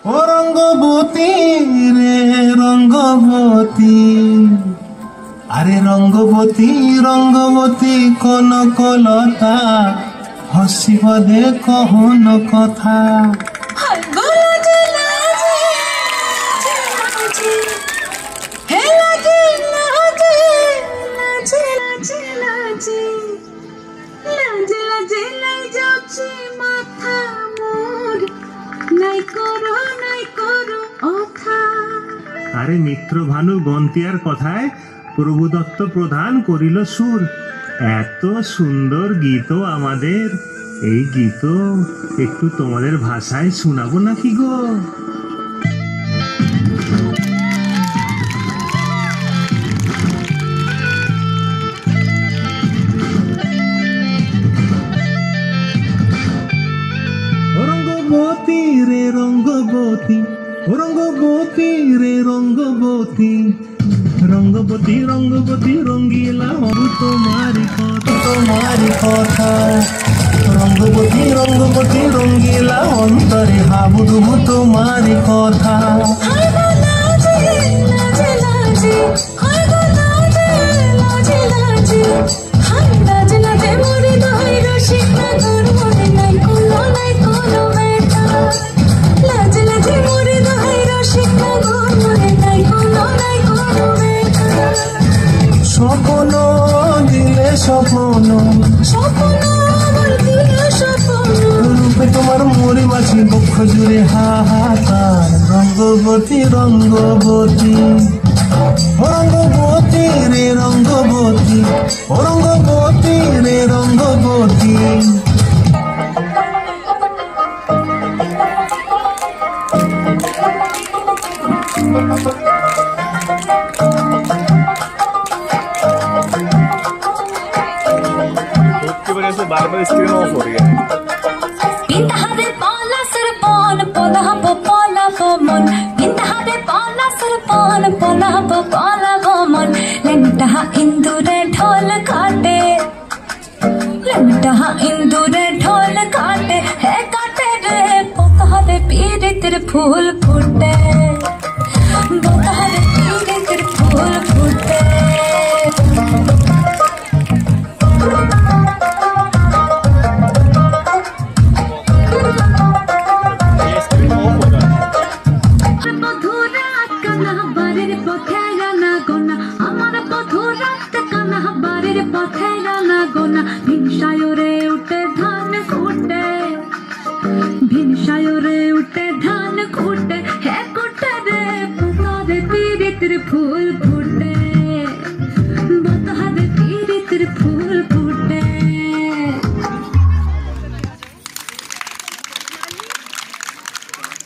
ও রঙ্গবতী রে রঙ্গবতী, আরে রঙ্গবতী রঙ্গবতী কনকলতা, হসিব দে কহন কথা। আরে মিত্র ভানু গন্তিয়ার কথায় প্রভুদত্ত প্রধান করিল সুর। এত সুন্দর গীত আমাদের, এই গীত একটু তোমাদের ভাষায় শোনাবো নাকি গো? রঙ্গবতী রে রঙ্গবতী, রঙ্গবতী রে রঙ্গবতী, রঙ্গবতী রঙ্গবতী রঙ্গিলা হবু তোমারি কথা, তোমারি কথা। রঙ্গবতী রঙ্গবতী রঙ্গিলা অন্তরে হাবুডুবু তোমারি কথা। স্বপ্ন দিলে স্বপ্ন, রূপে তোমার মরি মাছি বক্ষ জুড়ে হাহাকার। রঙ্গবতী রঙ্গবতী, রঙ্গবতী রে রঙ্গবতী, রঙ্গবতী রে রঙ্গবতী। बार-बार स्क्रीन ऑफ हो रही है। इंदुरे ढोल काटे, इंदुरे ढोल काटे, है काटे रे पोतारे पीरे तेरे फूल फूटे, पोतारे पीरे तेरे फूल फूटे। ভিনসায়রে উঠে ধান কুটে, ভিনসায়রে উঠে ধান কুটে, হে কুটে রে পোতারে পীড়িতের ফুল ফুটে।